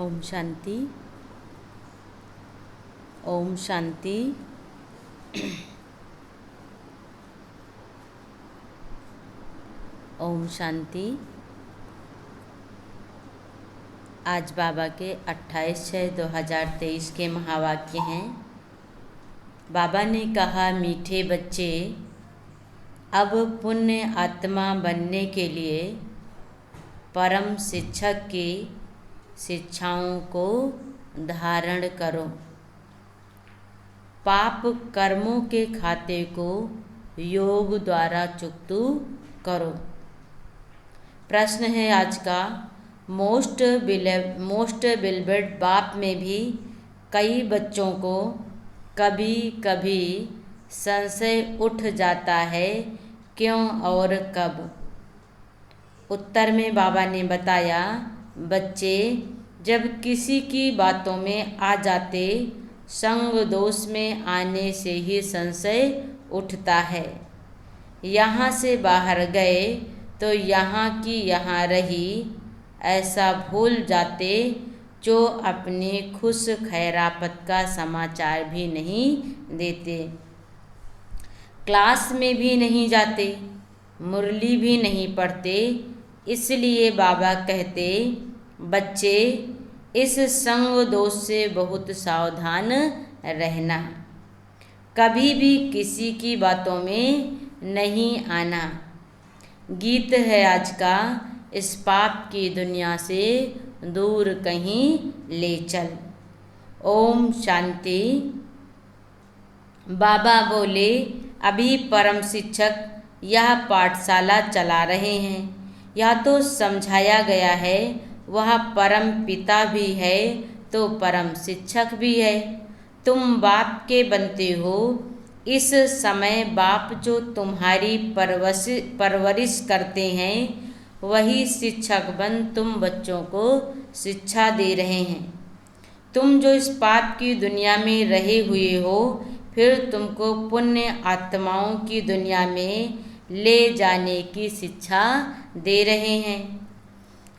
ओम शांति। ओम शांति। ओम शांति। आज बाबा के 28/6/2023 के महावाक्य हैं। बाबा ने कहा, मीठे बच्चे, अब पुण्य आत्मा बनने के लिए परम शिक्षक की शिक्षाओं को धारण करो। पाप कर्मों के खाते को योग द्वारा चुकता करो। प्रश्न है आज का, मोस्ट बिलवेड बाप में भी कई बच्चों को कभी कभी संशय उठ जाता है, क्यों और कब? उत्तर में बाबा ने बताया, बच्चे जब किसी की बातों में आ जाते, संग दोष में आने से ही संशय उठता है। यहाँ से बाहर गए तो यहाँ की यहाँ रही, ऐसा भूल जाते जो अपने खुश खैरापत का समाचार भी नहीं देते, क्लास में भी नहीं जाते, मुरली भी नहीं पढ़ते। इसलिए बाबा कहते, बच्चे इस संग दोष से बहुत सावधान रहना, कभी भी किसी की बातों में नहीं आना। गीत है आज का, इस पाप की दुनिया से दूर कहीं ले चल। ओम शांति। बाबा बोले, अभी परम शिक्षक यह पाठशाला चला रहे हैं। यह तो समझाया गया है, वह परम पिता भी है तो परम शिक्षक भी है। तुम बाप के बनते हो। इस समय बाप जो तुम्हारी परवरिश करते हैं, वही शिक्षक बन तुम बच्चों को शिक्षा दे रहे हैं। तुम जो इस पाप की दुनिया में रहे हुए हो, फिर तुमको पुण्य आत्माओं की दुनिया में ले जाने की शिक्षा दे रहे हैं।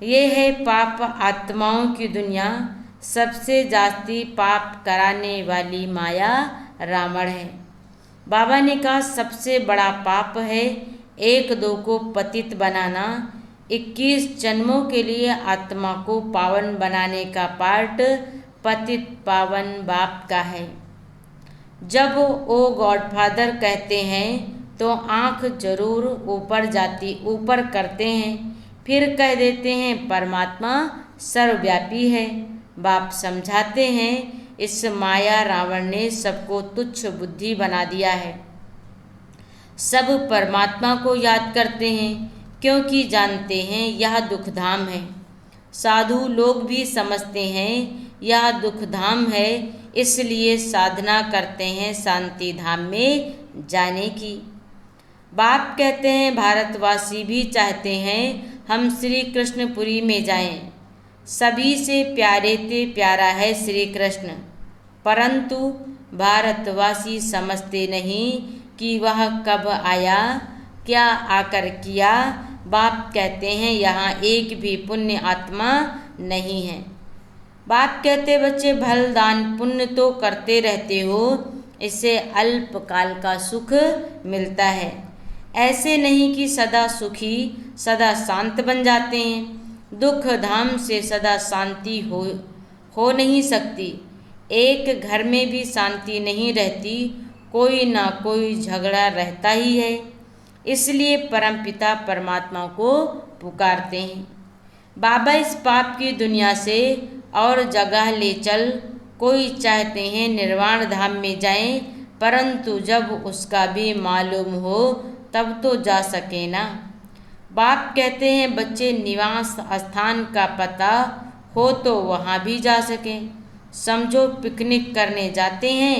ये है पाप आत्माओं की दुनिया। सबसे जास्ती पाप कराने वाली माया रावण है। बाबा ने कहा, सबसे बड़ा पाप है 1-2 को पतित बनाना। 21 जन्मों के लिए आत्मा को पावन बनाने का पार्ट पतित पावन बाप का है। जब वो गॉडफादर कहते हैं तो आँख जरूर ऊपर करते हैं, फिर कह देते हैं परमात्मा सर्वव्यापी है। बाप समझाते हैं, इस माया रावण ने सबको तुच्छ बुद्धि बना दिया है। सब परमात्मा को याद करते हैं क्योंकि जानते हैं यह दुखधाम है। साधु लोग भी समझते हैं यह दुखधाम है, इसलिए साधना करते हैं शांति धाम में जाने की। बाप कहते हैं, भारतवासी भी चाहते हैं हम श्री कृष्णपुरी में जाएं। सभी से प्यारा है श्री कृष्ण, परंतु भारतवासी समझते नहीं कि वह कब आया, क्या आकर किया। बाप कहते हैं, यहाँ एक भी पुण्य आत्मा नहीं है। बाप कहते, बच्चे भल दान पुण्य तो करते रहते हो, इससे अल्पकाल का सुख मिलता है। ऐसे नहीं कि सदा सुखी सदा शांत बन जाते हैं। दुख धाम से सदा शांति हो नहीं सकती। एक घर में भी शांति नहीं रहती, कोई ना कोई झगड़ा रहता ही है। इसलिए परमपिता परमात्मा को पुकारते हैं, बाबा इस पाप की दुनिया से और जगह ले चल। कोई चाहते हैं निर्वाण धाम में जाएं, परंतु जब उसका भी मालूम हो तब तो जा सके ना। बाप कहते हैं, बच्चे निवास स्थान का पता हो तो वहाँ भी जा सकें। समझो पिकनिक करने जाते हैं,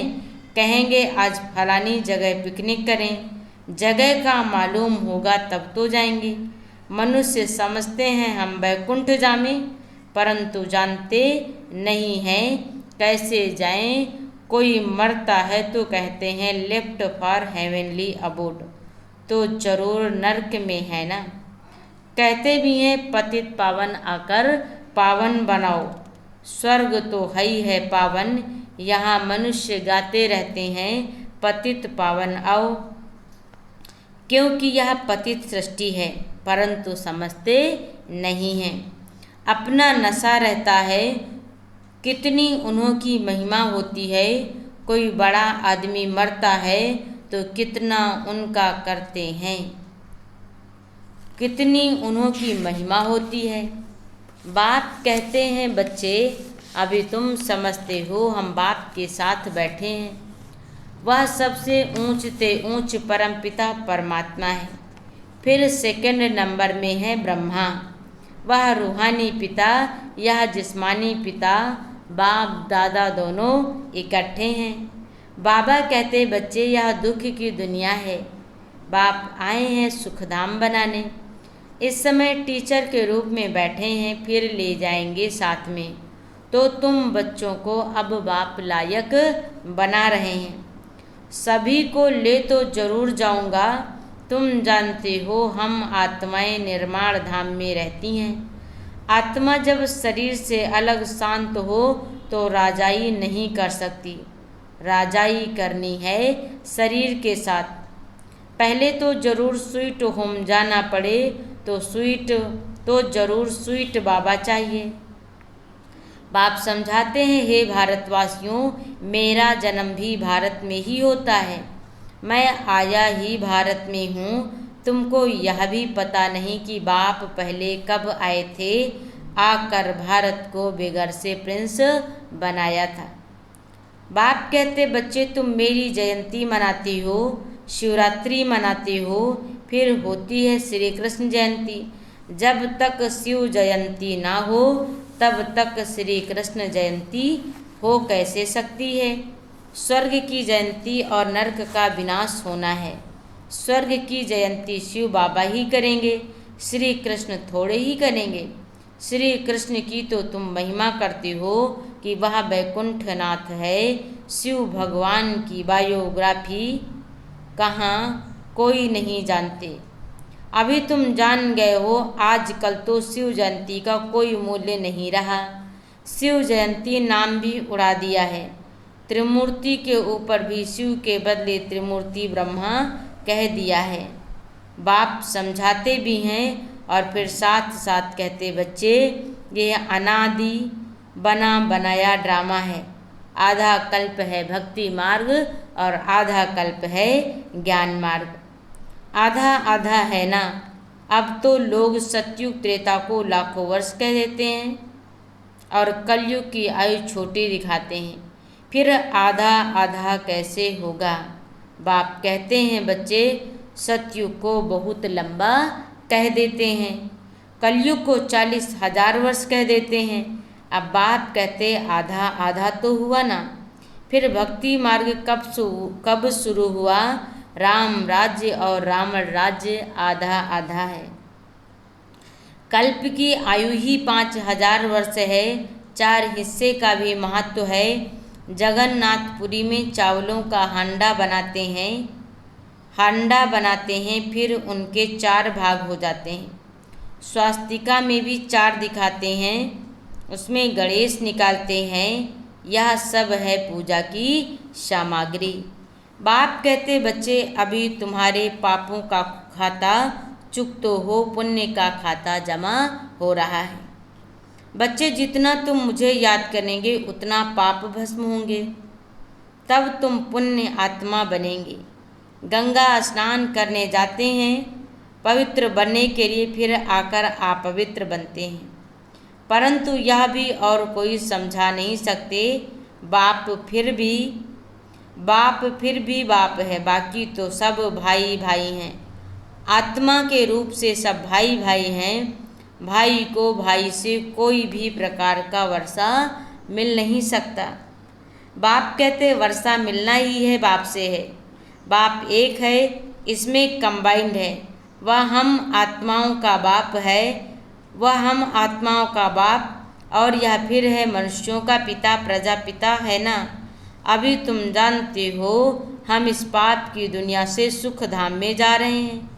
कहेंगे आज फलानी जगह पिकनिक करें, जगह का मालूम होगा तब तो जाएंगे। मनुष्य समझते हैं हम वैकुंठ जामें, परंतु जानते नहीं हैं कैसे जाएं। कोई मरता है तो कहते हैं लेफ्ट फॉर हेवनली अबोड, तो जरूर नरक में है ना। कहते भी हैं पतित पावन आकर पावन बनाओ। स्वर्ग तो ही है पावन, यहाँ मनुष्य गाते रहते हैं पतित पावन आओ। क्योंकि यह पतित सृष्टि है, परंतु समझते नहीं हैं। अपना नशा रहता है, कितनी उन्हों की महिमा होती है। कोई बड़ा आदमी मरता है तो कितना उनका करते हैं, कितनी उन्हों की महिमा होती है। बाप कहते हैं बच्चे अभी तुम समझते हो, हम बाप के साथ बैठे हैं। वह सबसे ऊंच से ऊंच परमपिता परमात्मा है। फिर सेकंड नंबर में है ब्रह्मा, वह रूहानी पिता, यह जिस्मानी पिता, बाप दादा दोनों इकट्ठे हैं। बाबा कहते बच्चे यह दुख की दुनिया है, बाप आए हैं सुखधाम बनाने। इस समय टीचर के रूप में बैठे हैं, फिर ले जाएंगे साथ में। तो तुम बच्चों को अब बाप लायक बना रहे हैं। सभी को ले तो जरूर जाऊंगा। तुम जानते हो हम आत्माएं निर्माण धाम में रहती हैं। आत्मा जब शरीर से अलग शांत हो तो राजाई नहीं कर सकती। राजाई करनी है शरीर के साथ। पहले तो जरूर स्वीट होम जाना पड़े तो जरूर स्वीट बाबा चाहिए। बाप समझाते हैं हे भारतवासियों, मेरा जन्म भी भारत में ही होता है, मैं आया ही भारत में हूँ। तुमको यह भी पता नहीं कि बाप पहले कब आए थे, आकर भारत को बेगर से प्रिंस बनाया था। बाप कहते बच्चे तुम मेरी जयंती मनाती हो, शिवरात्रि मनाते हो, फिर होती है श्री कृष्ण जयंती। जब तक शिव जयंती ना हो तब तक श्री कृष्ण जयंती हो कैसे सकती है। स्वर्ग की जयंती और नरक का विनाश होना है। स्वर्ग की जयंती शिव बाबा ही करेंगे, श्री कृष्ण थोड़े ही करेंगे। श्री कृष्ण की तो तुम महिमा करते हो कि वह वैकुंठनाथ है। शिव भगवान की बायोग्राफी कहाँ कोई नहीं जानते। अभी तुम जान गए हो। आजकल तो शिव जयंती का कोई मूल्य नहीं रहा। शिव जयंती नाम भी उड़ा दिया है। त्रिमूर्ति के ऊपर भी शिव के बदले त्रिमूर्ति ब्रह्मा कह दिया है। बाप समझाते भी हैं और फिर साथ साथ कहते बच्चे ये अनादि बना बनाया ड्रामा है। आधा कल्प है भक्ति मार्ग और आधा कल्प है ज्ञान मार्ग। आधा आधा है ना। अब तो लोग सतयुग त्रेता को लाखों वर्ष कह देते हैं और कलयुग की आयु छोटी दिखाते हैं। फिर आधा आधा कैसे होगा। बाप कहते हैं बच्चे सतयुग को बहुत लंबा कह देते हैं, कलयुग को 40,000 वर्ष कह देते हैं। अब बाप कहते आधा आधा तो हुआ ना। फिर भक्ति मार्ग कब शुरू हुआ। राम राज्य और रावण राज्य आधा आधा है। कल्प की आयु ही 5,000 वर्ष है। 4 हिस्से का भी महत्व है। जगन्नाथपुरी में चावलों का हांडा बनाते हैं फिर उनके 4 भाग हो जाते हैं। स्वास्तिका में भी 4 दिखाते हैं, उसमें गणेश निकालते हैं। यह सब है पूजा की सामग्री। बाप कहते बच्चे अभी तुम्हारे पापों का खाता चुक तो हो, पुण्य का खाता जमा हो रहा है। बच्चे जितना तुम मुझे याद करेंगे उतना पाप भस्म होंगे, तब तुम पुण्य आत्मा बनेंगे। गंगा स्नान करने जाते हैं पवित्र बनने के लिए, फिर आकर अपवित्र बनते हैं। परंतु यह भी और कोई समझा नहीं सकते। बाप फिर भी बाप है, बाकी तो सब भाई भाई हैं। आत्मा के रूप से सब भाई भाई हैं। भाई को भाई से कोई भी प्रकार का वर्षा मिल नहीं सकता। बाप कहते वर्षा मिलना ही है बाप से है। बाप एक है, इसमें कंबाइंड है। वह हम आत्माओं का बाप है, वह हम आत्माओं का बाप, और यह फिर है मनुष्यों का पिता, प्रजापिता है ना। अभी तुम जानते हो हम इस पाप की दुनिया से सुख धाम में जा रहे हैं।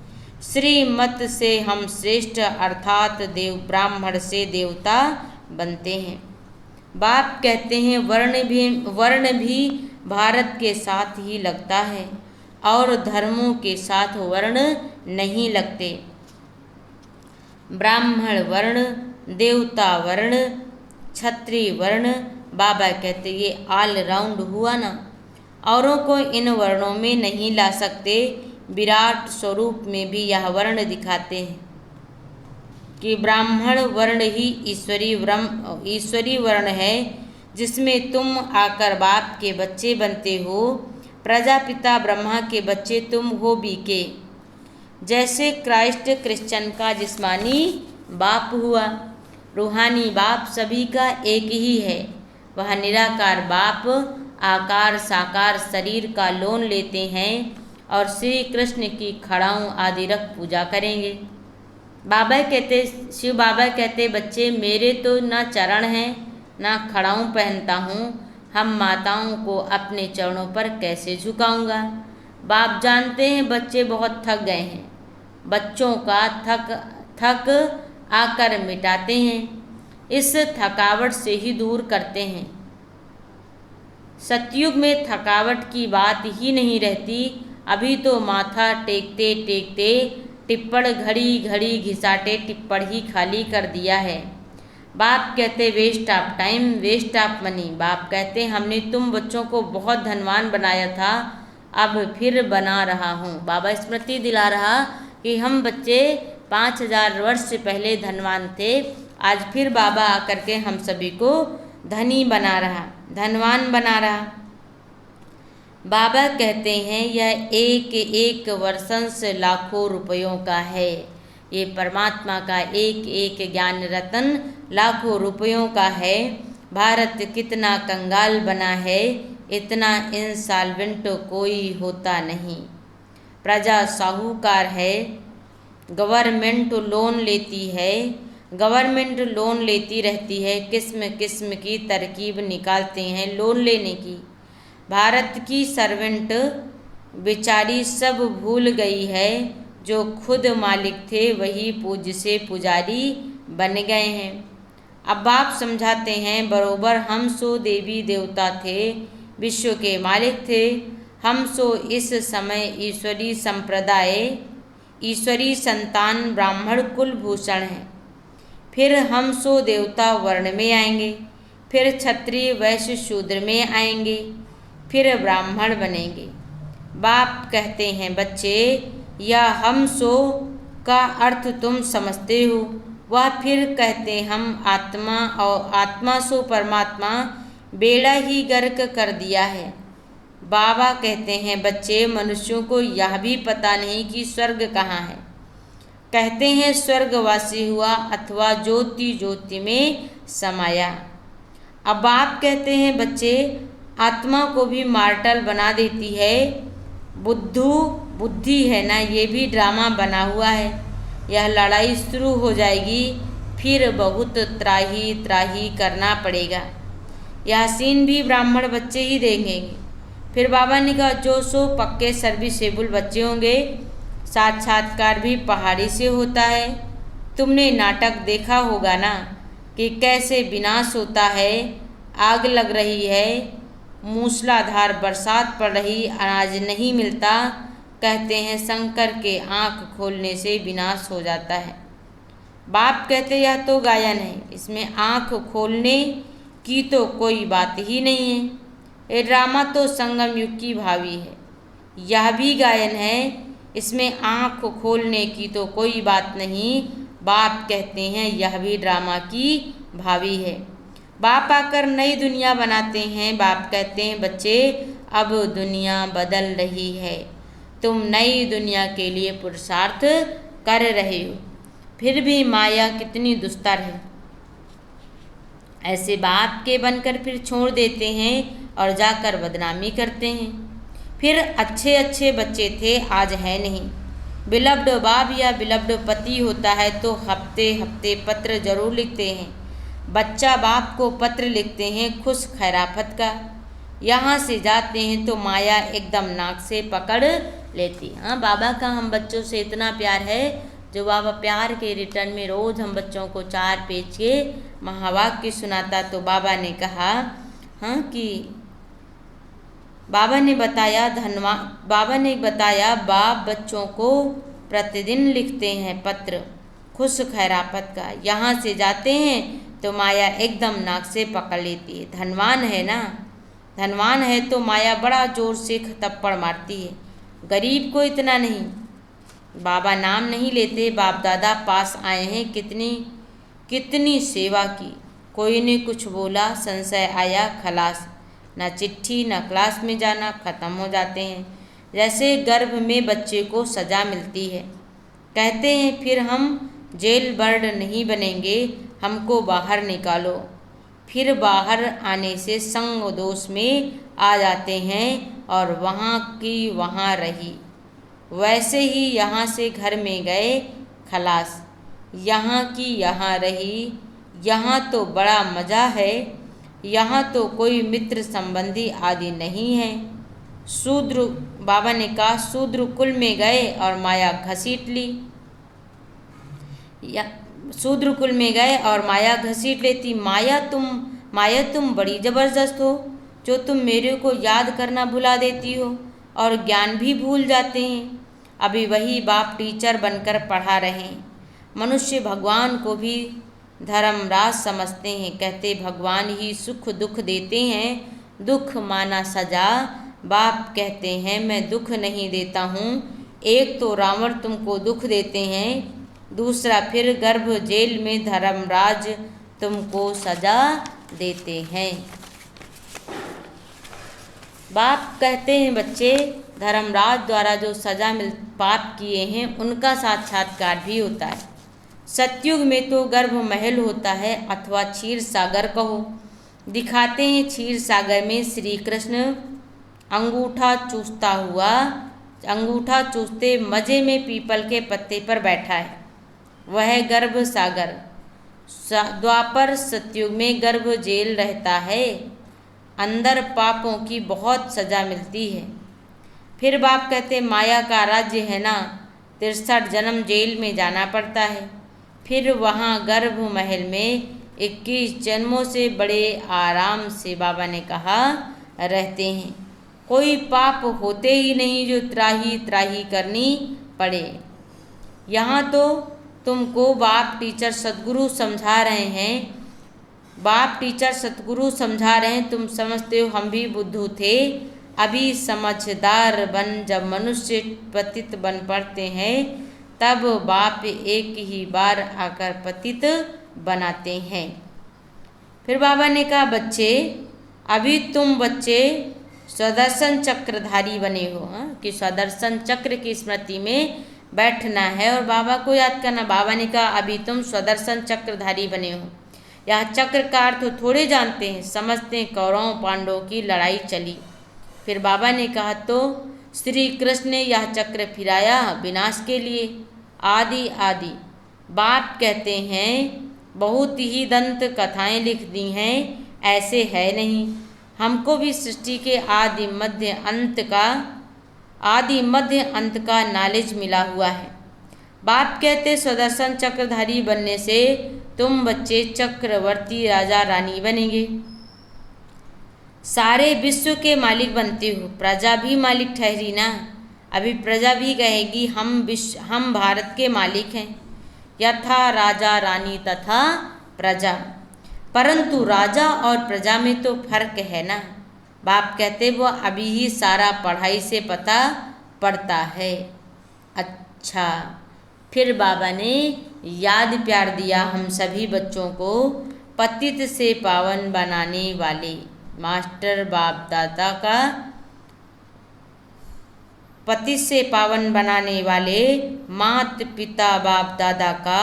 श्रीमत से हम श्रेष्ठ अर्थात देव ब्राह्मण से देवता बनते हैं। बाप कहते हैं वर्ण भी भारत के साथ ही लगता है और धर्मों के साथ वर्ण नहीं लगते। ब्राह्मण वर्ण, देवता वर्ण, क्षत्रिय वर्ण, बाबा कहते ये ऑल राउंड हुआ ना। औरों को इन वर्णों में नहीं ला सकते। विराट स्वरूप में भी यह वर्ण दिखाते हैं कि ब्राह्मण वर्ण ही ईश्वरी वर्ण है, जिसमें तुम आकर बाप के बच्चे बनते हो। प्रजापिता ब्रह्मा के बच्चे तुम हो बीके। जैसे क्राइस्ट क्रिश्चियन का जिस्मानी बाप हुआ, रूहानी बाप सभी का एक ही है। वह निराकार बाप आकार साकार शरीर का लोन लेते हैं और श्री कृष्ण की खड़ाऊँ आदि रख पूजा करेंगे। शिव बाबा कहते बच्चे मेरे तो ना चरण हैं ना खड़ाऊँ पहनता हूँ, हम माताओं को अपने चरणों पर कैसे झुकाऊंगा। बाप जानते हैं बच्चे बहुत थक गए हैं, बच्चों का थक आकर मिटाते हैं, इस थकावट से ही दूर करते हैं। सतयुग में थकावट की बात ही नहीं रहती। अभी तो माथा टेकते टेकते टिप्पण घड़ी घड़ी घिसाटे टिप्पण ही खाली कर दिया है। बाप कहते waste of time, waste of money. बाप कहते हमने तुम बच्चों को बहुत धनवान बनाया था, अब फिर बना रहा हूँ। बाबा स्मृति दिला रहा कि हम बच्चे 5000 वर्ष से पहले धनवान थे, आज फिर बाबा आकर के हम सभी को धनी बना रहा, धनवान बना रहा। बाबा कहते हैं यह एक एक वर्षंश लाखों रुपयों का है। ये परमात्मा का एक एक ज्ञान रतन लाखों रुपयों का है। भारत कितना कंगाल बना है, इतना इंसॉल्वेंट कोई होता नहीं। प्रजा साहूकार है, गवर्नमेंट लोन लेती है, गवर्नमेंट लोन लेती रहती है, किस्म किस्म की तरकीब निकालते हैं लोन लेने की। भारत की सर्वेंट बेचारी सब भूल गई है, जो खुद मालिक थे वही पूज्य से पुजारी बन गए हैं। अब बाप समझाते हैं बरोबर हम सो देवी देवता थे, विश्व के मालिक थे। हम सो इस समय ईश्वरी संप्रदाय, ईश्वरी संतान ब्राह्मण कुल भूषण हैं। फिर हम सो देवता वर्ण में आएंगे, फिर क्षत्रिय वैश्य शूद्र में आएंगे, फिर ब्राह्मण बनेंगे। बाप कहते हैं बच्चे या हम सो का अर्थ तुम समझते हो। वह फिर कहते हम आत्मा और आत्मा सो परमात्मा बेड़ा ही गर्क कर दिया है। बाबा कहते हैं बच्चे मनुष्यों को यह भी पता नहीं कि स्वर्ग कहाँ है। कहते हैं स्वर्गवासी हुआ अथवा ज्योति ज्योति में समाया। अब बाप कहते हैं बच्चे आत्मा को भी मार्टल बना देती है। बुद्धि है ना, ये भी ड्रामा बना हुआ है। यह लड़ाई शुरू हो जाएगी, फिर बहुत त्राही त्राही करना पड़ेगा। यह सीन भी ब्राह्मण बच्चे ही देखेंगे। फिर बाबा ने कहा जो सो पक्के सर्विसेबल बच्चे होंगे। साक्षात्कार भी पहाड़ी से होता है। तुमने नाटक देखा होगा ना कि कैसे विनाश होता है। आग लग रही है, मूसलाधार बरसात पड़ रही, अनाज नहीं मिलता। कहते हैं शंकर के आँख खोलने से विनाश हो जाता है। बाप कहते यह तो गायन है, इसमें आँख खोलने की तो कोई बात ही नहीं है। ये ड्रामा तो संगम युग की भावी है। यह भी गायन है, इसमें आँख खोलने की तो कोई बात नहीं। बाप कहते हैं यह भी ड्रामा की भावी है। बाप आकर नई दुनिया बनाते हैं। बाप कहते हैं बच्चे अब दुनिया बदल रही है, तुम नई दुनिया के लिए पुरुषार्थ कर रहे हो। फिर भी माया कितनी दुस्तर है। ऐसे बाप के बनकर फिर छोड़ देते हैं और जाकर बदनामी करते हैं। फिर अच्छे अच्छे बच्चे थे, आज है नहीं। बिलब्ड बाप या बिलब्ड पति होता है तो हफ्ते हफ्ते पत्र जरूर लिखते हैं। बच्चा बाप को पत्र लिखते हैं खुश खैराफत का। यहाँ से जाते हैं तो माया एकदम नाक से पकड़ लेती। हाँ, बाबा का हम बच्चों से इतना प्यार है, जो बाबा प्यार के रिटर्न में रोज़ हम बच्चों को 4 पेज के महावाक्य सुनाता। तो बाबा ने कहा हाँ कि बाबा ने बताया बाप बच्चों को प्रतिदिन लिखते हैं पत्र खुश खैरापत का। यहाँ से जाते हैं तो माया एकदम नाक से पकड़ लेती है। धनवान है ना, धनवान है तो माया बड़ा जोर से थप्पड़ मारती है, गरीब को इतना नहीं। बाबा नाम नहीं लेते, बाप दादा पास आए हैं, कितनी सेवा की, कोई ने कुछ बोला, संशय आया, खलास, ना चिट्ठी ना क्लास में जाना, ख़त्म हो जाते हैं। जैसे गर्भ में बच्चे को सज़ा मिलती है, कहते हैं फिर हम जेल बर्ड नहीं बनेंगे, हमको बाहर निकालो। फिर बाहर आने से संग दोष में आ जाते हैं और वहाँ की वहाँ रही। वैसे ही यहाँ से घर में गए, खलास, यहाँ की यहाँ रही। यहाँ तो बड़ा मज़ा है, यहाँ तो कोई मित्र संबंधी आदि नहीं है। शूद्र, बाबा ने कहा शूद्र कुल में गए और माया घसीट ली। शूद्र कुल में गए और माया घसीट लेती। माया तुम बड़ी ज़बरदस्त हो, जो तुम मेरे को याद करना भुला देती हो और ज्ञान भी भूल जाते हैं। अभी वही बाप टीचर बनकर पढ़ा रहे हैं। मनुष्य भगवान को भी धर्मराज समझते हैं, कहते भगवान ही सुख दुख देते हैं, दुख माना सजा। बाप कहते हैं मैं दुख नहीं देता हूँ। एक तो रावण तुमको दुख देते हैं, दूसरा फिर गर्भ जेल में धर्मराज तुमको सजा देते हैं। बाप कहते हैं बच्चे, धर्मराज द्वारा जो सजा पाप किए हैं उनका साक्षात्कार भी होता है। सतयुग में तो गर्भ महल होता है अथवा क्षीर सागर कहो। दिखाते हैं क्षीर सागर में श्री कृष्ण अंगूठा चूसते मज़े में पीपल के पत्ते पर बैठा है, वह गर्भ सागर। द्वापर सतयुग में गर्भ जेल रहता है, अंदर पापों की बहुत सज़ा मिलती है। फिर बाप कहते माया का राज्य है ना, 63 जन्म जेल में जाना पड़ता है। फिर वहाँ गर्भ महल में 21 जन्मों से बड़े आराम से बाबा ने कहा रहते हैं। कोई पाप होते ही नहीं जो त्राही करनी पड़े। यहाँ तो तुमको बाप टीचर सतगुरु समझा रहे हैं, तुम समझते हो हम भी बुद्धू थे। अभी समझदार बन जब मनुष्य पतित बन पड़ते हैं, तब बाप एक ही बार आकर पतित बनाते हैं। फिर बाबा ने कहा बच्चे, अभी तुम बच्चे स्वदर्शन चक्रधारी बने हो, कि स्वदर्शन चक्र की स्मृति में बैठना है और बाबा को याद करना। बाबा ने कहा अभी तुम स्वदर्शन चक्रधारी बने हो। यह चक्र का अर्थ थोड़े जानते हैं, समझते हैं कौरवों पांडवों की लड़ाई चली। फिर बाबा ने कहा तो श्री कृष्ण ने यह चक्र फिराया विनाश के लिए, आदि। बाप कहते हैं बहुत ही दंत कथाएं लिख दी हैं, ऐसे है नहीं। हमको भी सृष्टि के आदि मध्य अंत का नॉलेज मिला हुआ है। बाप कहते स्वदर्शन चक्रधारी बनने से तुम बच्चे चक्रवर्ती राजा रानी बनेंगे, सारे विश्व के मालिक बनते हो। प्रजा भी मालिक ठहरी ना। अभी प्रजा भी कहेगी हम भारत के मालिक हैं, यथा राजा रानी तथा प्रजा। परंतु राजा और प्रजा में तो फर्क है ना। बाप कहते वो अभी ही सारा पढ़ाई से पता पड़ता है। अच्छा, फिर बाबा ने याद प्यार दिया हम सभी बच्चों को, पतित से पावन बनाने वाले मास्टर बाप दादा का, पतित से पावन बनाने वाले मात पिता बाप दादा का,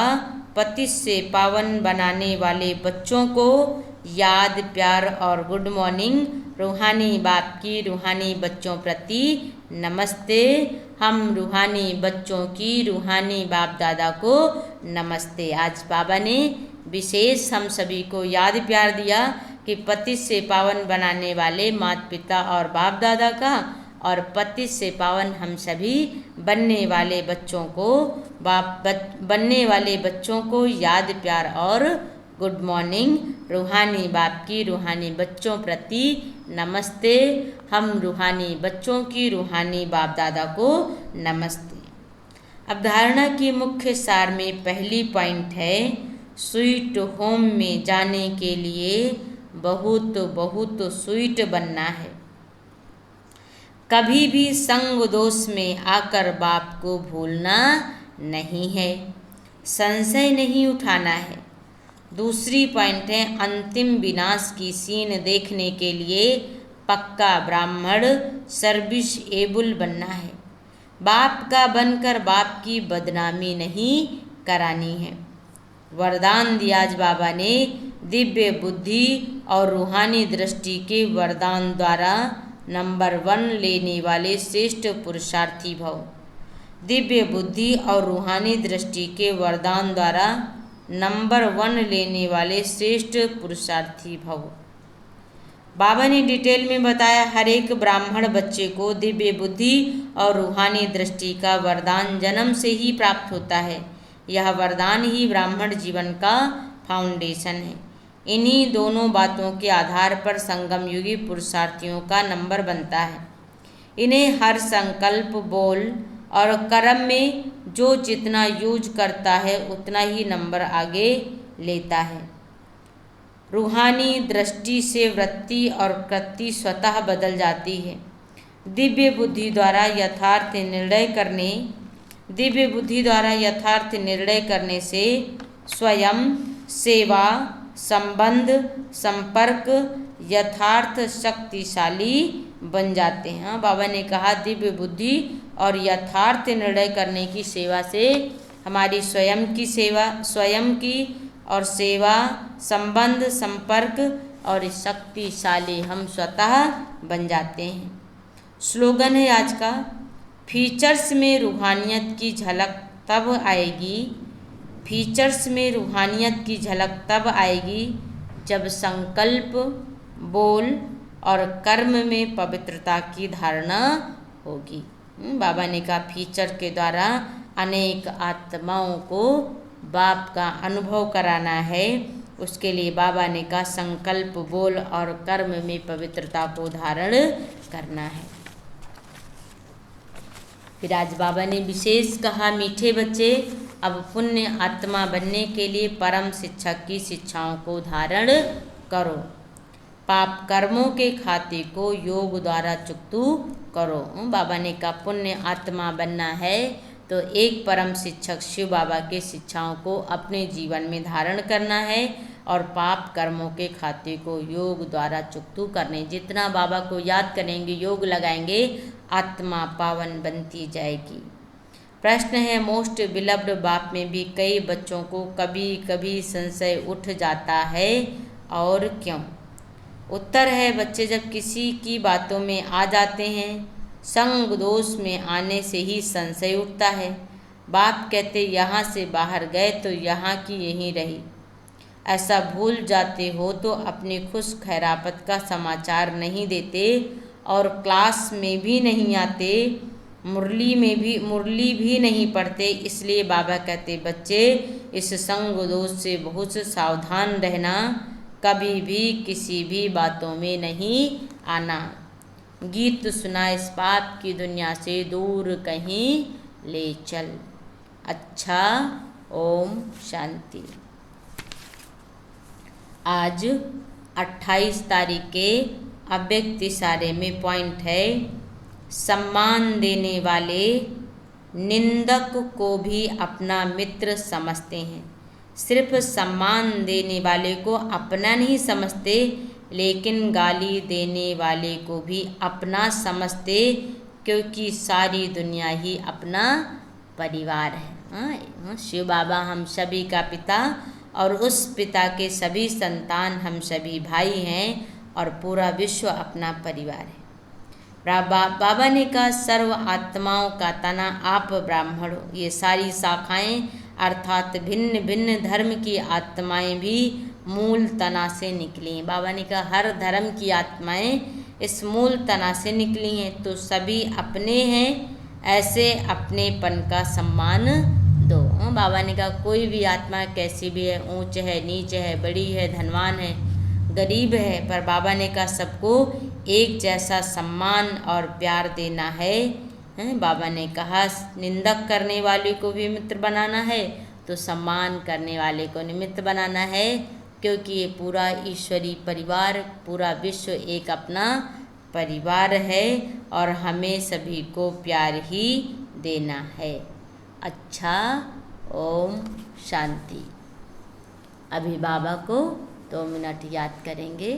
पतित से पावन बनाने वाले बच्चों को याद प्यार और गुड मॉर्निंग। रूहानी बाप की रूहानी बच्चों प्रति नमस्ते। हम रूहानी बच्चों की रूहानी बाप दादा को नमस्ते। आज बाबा ने विशेष हम सभी को याद प्यार दिया कि पतित से पावन बनाने वाले माता पिता और बाप दादा का, और पति से पावन हम सभी बनने वाले बच्चों को याद प्यार और गुड मॉर्निंग। रूहानी बाप की रूहानी बच्चों प्रति नमस्ते। हम रूहानी बच्चों की रूहानी बाप दादा को नमस्ते। अब धारणा की मुख्य सार में पहली पॉइंट है, स्वीट होम में जाने के लिए बहुत बहुत स्वीट बनना है। कभी भी संग दोष में आकर बाप को भूलना नहीं है, संशय नहीं उठाना है। दूसरी पॉइंट है, अंतिम विनाश की सीन देखने के लिए पक्का ब्राह्मण सर्विस एबल बनना है। बाप का बनकर बाप की बदनामी नहीं करानी है। वरदान दिया आज बाबा ने, दिव्य बुद्धि और रूहानी दृष्टि के वरदान द्वारा नंबर 1 लेने वाले श्रेष्ठ पुरुषार्थी भव। दिव्य बुद्धि और रूहानी दृष्टि के वरदान द्वारा नंबर 1 लेने वाले श्रेष्ठ पुरुषार्थी भव। बाबा ने डिटेल में बताया, हर एक ब्राह्मण बच्चे को दिव्य बुद्धि और रूहानी दृष्टि का वरदान जन्म से ही प्राप्त होता है। यह वरदान ही ब्राह्मण जीवन का फाउंडेशन है। इन्हीं दोनों बातों के आधार पर संगम युगी पुरुषार्थियों का नंबर बनता है। इन्हें हर संकल्प, बोल और कर्म में जो जितना यूज करता है उतना ही नंबर आगे लेता है। रूहानी दृष्टि से वृत्ति और कृति स्वतः बदल जाती है। दिव्य बुद्धि द्वारा यथार्थ निर्णय करने से स्वयं, सेवा, संबंध, संपर्क यथार्थ शक्तिशाली बन जाते हैं। बाबा ने कहा, दिव्य बुद्धि और यथार्थ निर्णय करने की सेवा से हमारी स्वयं की और सेवा, संबंध, संपर्क और शक्तिशाली हम स्वतः बन जाते हैं। स्लोगन है आज का, फीचर्स में रूहानियत की झलक तब आएगी जब संकल्प, बोल और कर्म में पवित्रता की धारणा होगी। बाबा ने कहा, फीचर के द्वारा अनेक आत्माओं को बाप का अनुभव कराना है। उसके लिए बाबा ने कहा, संकल्प, बोल और कर्म में पवित्रता को धारण करना है। फिर आज बाबा ने विशेष कहा, मीठे बच्चे, अब पुण्य आत्मा बनने के लिए परम शिक्षक की शिक्षाओं को धारण करो। पाप कर्मों के खाते को योग द्वारा चुकतू करो। बाबा ने कहा, पुण्य आत्मा बनना है तो एक परम शिक्षक शिव बाबा के शिक्षाओं को अपने जीवन में धारण करना है और पाप कर्मों के खाते को योग द्वारा चुकतू करने। जितना बाबा को याद करेंगे, योग लगाएंगे, आत्मा पावन बनती जाएगी। प्रश्न है, मोस्ट बिलव्ड बाप में भी कई बच्चों को कभी कभी संशय उठ जाता है और क्यों? उत्तर है, बच्चे जब किसी की बातों में आ जाते हैं, संग दोष में आने से ही संशय उठता है। बाप कहते, यहाँ से बाहर गए तो यहाँ की यहीं रही। ऐसा भूल जाते हो तो अपनी खुश खैरापत का समाचार नहीं देते और क्लास में भी नहीं आते, मुरली भी नहीं पढ़ते। इसलिए बाबा कहते, बच्चे इस संग दोष से बहुत सावधान रहना, कभी भी किसी भी बातों में नहीं आना। गीत सुना, इस पाप की दुनिया से दूर कहीं ले चल। अच्छा, ओम शांति। आज 28 तारीख के अव्यक्त इशारे में पॉइंट है, सम्मान देने वाले निंदक को भी अपना मित्र समझते हैं। सिर्फ सम्मान देने वाले को अपना नहीं समझते, लेकिन गाली देने वाले को भी अपना समझते, क्योंकि सारी दुनिया ही अपना परिवार है। शिव बाबा हम सभी का पिता और उस पिता के सभी संतान हम सभी भाई हैं और पूरा विश्व अपना परिवार है। बाबा ने कहा, सर्व आत्माओं का तना आप ब्राह्मण हो। ये सारी शाखाएं अर्थात भिन्न भिन्न धर्म की आत्माएं भी मूल तना से निकली। बाबा ने कहा, हर धर्म की आत्माएं इस मूल तना से निकली हैं, तो सभी अपने हैं, ऐसे अपनेपन का सम्मान दो। बाबा ने कहा कोई भी आत्मा कैसी भी है, ऊंच है, नीच है, बड़ी है, धनवान है, गरीब है, पर बाबा ने कहा सबको एक जैसा सम्मान और प्यार देना है। बाबा ने कहा निंदक करने वाले को भी मित्र बनाना है, तो सम्मान करने वाले को निमित्त बनाना है, क्योंकि ये पूरा ईश्वरीय परिवार, पूरा विश्व एक अपना परिवार है और हमें सभी को प्यार ही देना है। अच्छा, ओम शांति। अभी बाबा को 2 मिनट याद करेंगे।